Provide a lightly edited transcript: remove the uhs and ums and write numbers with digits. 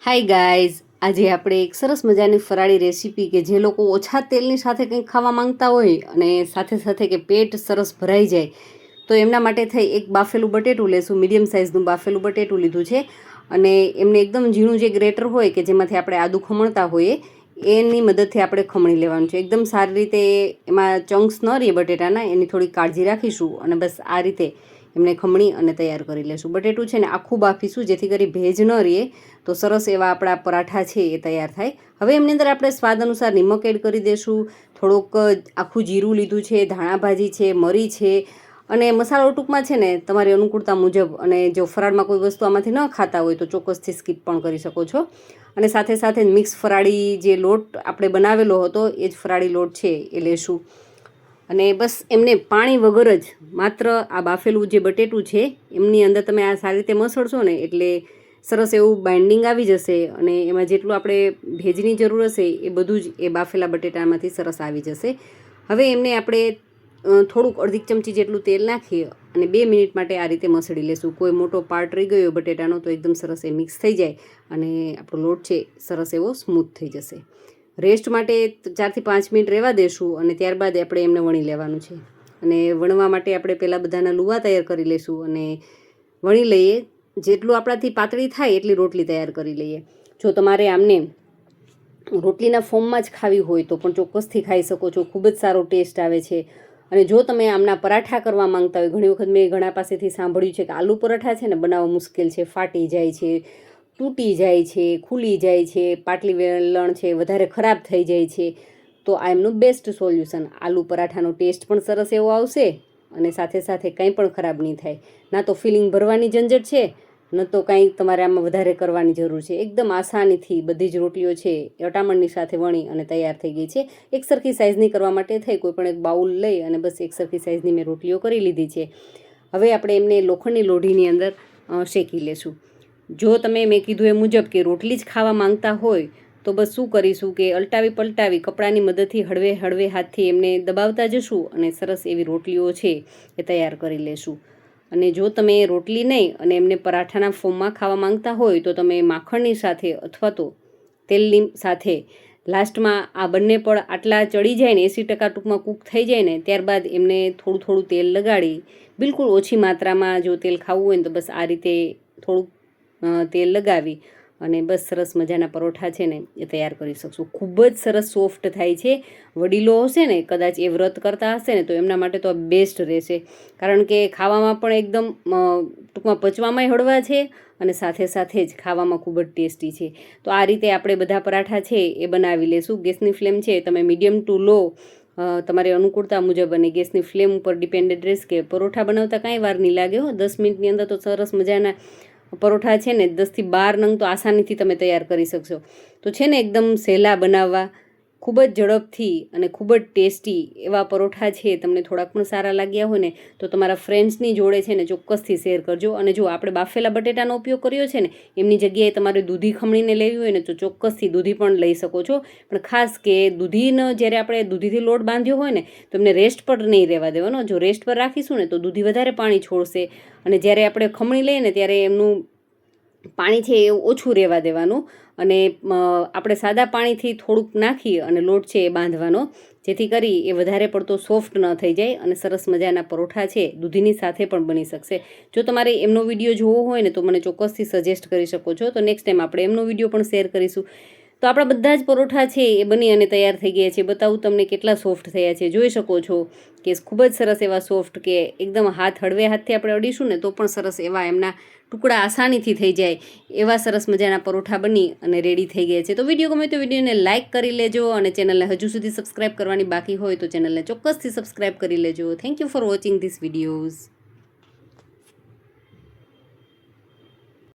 Hi guys, આજે આપણે એક સરસ મજાની ફરાળી રેસીપી કે જે લોકો ઓછા તેલની સાથે કંઈક ખાવા માંગતા હોય અને સાથે સાથે કે પેટ સરસ ભરાઈ જાય તો એમના માટે થઈ એક બાફેલું બટેટું લેશું. મીડિયમ સાઇઝનું બાફેલું બટેટું લીધું છે અને એમને એકદમ ઝીણું જે ગ્રેટર હોય કે જેમાંથી આપણે આદું ખમણતા હોઈએ એની મદદથી આપણે ખમણી લેવાનું છે. એકદમ સારી રીતે એમાં ચંક્સ ન રહે બટેટાના, એની થોડી કાળજી રાખીશું અને બસ આ રીતે એમને ખમણી અને તૈયાર કરી લેશું. બટેટું છે ને આખું બાફીશું જેથી કરી ભેજ ન રહે તો સરસ એવા આપણા પરાઠા છે એ તૈયાર થાય. હવે એમની અંદર આપણે સ્વાદ અનુસાર નિમક એડ કરી દઈશું. થોડુંક આખું જીરું લીધું છે, ધાણા ભાજી છે, મરી છે અને મસાલો ટૂંકમાં છે ને તમારી અનુકૂળતા મુજબ. અને જો ફરાળમાં કોઈ વસ્તુ આમાંથી ન ખાતા હોય તો ચોક્કસથી સ્કીપ પણ કરી શકો છો. અને સાથે સાથે મિક્સ ફરાળી જે લોટ આપણે બનાવેલો હતો એ જ ફરાળી લોટ છે એ લેશું. અને બસ એમને પાણી વગર જ માત્ર આ બાફેલું જે બટેટું છે એમની અંદર તમે આ સારી રીતે મસળશો ને એટલે સરસ એવું બાઇન્ડિંગ આવી જશે અને એમાં જેટલું આપણે ભેજની જરૂર હશે એ બધું જ એ બાફેલા બટેટામાંથી સરસ આવી જશે. હવે એમને આપણે થોડુંક અડધી ચમચી જેટલું તેલ નાખી અને 2 મિનિટ માટે આ રીતે મસળી લેશું. કોઈ મોટો પાર્ટ રહી ગયો બટેટાનો તો એકદમ સરસ એ મિક્સ થઈ જાય અને આપણો લોટ છે સરસ એવો સ્મૂથ થઈ જશે. રેસ્ટ માટે 4 થી 5 મિનિટ રહેવા દેશું અને ત્યારબાદ આપણે એમને વણી લેવાનું છે. અને વણવા માટે આપણે પહેલાં બધાના લુવા તૈયાર કરી લઈશું અને વણી લઈએ. જેટલું આપણાથી પાતળી થાય એટલી રોટલી તૈયાર કરી લઈએ. જો તમારે આમને રોટલીના ફોર્મમાં જ ખાવી હોય તો પણ ચોક્કસથી ખાઈ શકો છો. ખૂબ જ સારો ટેસ્ટ આવે છે. અને જો તમે આમના પરાઠા કરવા માંગતા હોય, ઘણી વખત મેં ઘણા પાસેથી સાંભળ્યું છે કે આલુ પરાઠા છે ને બનાવવા મુશ્કેલ છે, ફાટી જાય છે, તૂટી જાય છે, ખુલી જાય છે, પાટલી વેલણ છે વધારે ખરાબ થઈ જાય છે, તો આ એમનું બેસ્ટ સોલ્યુશન. આલુ પરાઠાનો ટેસ્ટ પણ સરસ એવો આવશે અને સાથે સાથે કંઈ પણ ખરાબ નહીં થાય. ના તો ફિલિંગ ભરવાની ઝંઝટ છે, ન તો કાંઈ તમારે આમાં વધારે કરવાની જરૂર છે. એકદમ આસાનીથી બધી જ રોટલીઓ છે અટામણની સાથે વણી અને તૈયાર થઈ ગઈ છે. એક સરખી સાઇઝની કરવા માટે થઈ કોઈ પણ એક બાઉલ લઈ અને બસ એક સરખી સાઇઝની મેં રોટલીઓ કરી લીધી છે. હવે આપણે એમને લોખંડની લોઢીની અંદર શેકી લેશું. જો તમે મેં કીધું એ મુજબ કે રોટલી જ ખાવા માંગતા હોય તો બસ શું કરીશું કે અલટાવી પલટાવી કપડાની મદદથી હળવે હળવે હાથથી એમને દબાવતા જશું અને સરસ એવી રોટલીઓ છે એ તૈયાર કરી લેશું. અને જો તમે રોટલી નહીં અને એમને પરાઠાના ફોર્મમાં ખાવા માંગતા હોય તો તમે માખણની સાથે અથવા તો તેલની સાથે લાસ્ટમાં આ બંને પણ આટલા ચડી જાય ને 80% ટૂંકમાં કૂક થઈ જાય ને ત્યારબાદ એમને થોડું થોડું તેલ લગાડી, બિલકુલ ઓછી માત્રામાં જો તેલ ખાવું હોય ને તો બસ આ રીતે થોડુંક તેલ લગાવી અને બસ સરસ મજાના પરોઠા છે ને એ તૈયાર કરી શકશું. ખૂબ જ સરસ સોફ્ટ થાય છે. વડીલો હશે ને કદાચ એ વ્રત કરતા હશે ને તો એમના માટે તો આ બેસ્ટ રહેશે, કારણ કે ખાવામાં પણ એકદમ ટૂંકમાં પચવામાં હળવા છે અને સાથે સાથે જ ખાવામાં ખૂબ જ ટેસ્ટી છે. તો આ રીતે આપણે બધા પરાઠા છે એ બનાવી લેશું. ગેસની ફ્લેમ છે તમે મીડિયમ ટુ લો તમારી અનુકૂળતા મુજબ અને ગેસની ફ્લેમ ઉપર ડિપેન્ડેડ રહેશે. કે પરોઠા બનાવતા કાંઈ વાર નહીં લાગે હો. 10 મિનિટની અંદર તો સરસ મજાના પરોઠા છે ને 10 થી 12 નંગ તો આસાનીથી તમે તૈયાર કરી શકશો. તો છે ને એકદમ સહેલા બનાવવા, ખૂબ જ ઝડપથી અને ખૂબ જ ટેસ્ટી એવા પરોઠા છે. તમને થોડાક પણ સારા લાગ્યા હોય ને તો તમારા ફ્રેન્ડ્સની જોડે છે ને ચોક્કસથી શેર કરજો. અને જો આપણે બાફેલા બટેટાનો ઉપયોગ કર્યો છે ને એમની જગ્યાએ તમારે દૂધી ખમણીને લેવી હોય ને તો ચોક્કસથી દૂધી પણ લઈ શકો છો. પણ ખાસ કે દૂધીનો જ્યારે આપણે દૂધીથી લોટ બાંધ્યો હોય ને તો એમને રેસ્ટ પર નહીં રહેવા દેવાનો. જો રેસ્ટ પર રાખીશું ને તો દૂધી વધારે પાણી છોડશે અને જ્યારે આપણે ખમણી લઈએ ને ત્યારે એમનું પાણી છે એ ઓછું રહેવા દેવાનું અને આપણે સાદા પાણીથી થોડુંક નાખી અને લોટ છે એ બાંધવાનો, જેથી કરી એ વધારે પડતો સોફ્ટ ન થઈ જાય અને સરસ મજાના પરોઠા છે દૂધીની સાથે પણ બની શકશે. જો તમારે એમનો વિડીયો જોવો હોય ને તો મને ચોક્કસથી સજેસ્ટ કરી શકો છો. તો નેક્સ્ટ ટાઈમ આપણે એમનો વિડીયો પણ શેર કરીશું. તો આપણા બધા જ પરોઠા છે એ બની અને તૈયાર થઈ ગયા છે. બતાવું તમને કેટલા સોફ્ટ થયા છે. જોઈ શકો છો કે ખૂબ જ સરસ એવા સોફ્ટ, કે એકદમ હળવે હાથથી આપણે અડીશું ને તો પણ સરસ એવા એમના ટુકડા આસાનીથી થઈ જાય એવા સરસ મજાના પરોઠા બની અને રેડી થઈ ગયા છે. તો વિડીયો ગમે તો વિડીયોને લાઇક કરી લેજો અને ચેનલને હજુ સુધી સબસ્ક્રાઈબ કરવાની બાકી હોય તો ચેનલને ચોક્કસથી સબસ્ક્રાઈબ કરી લેજો. Thank you for watching this videos.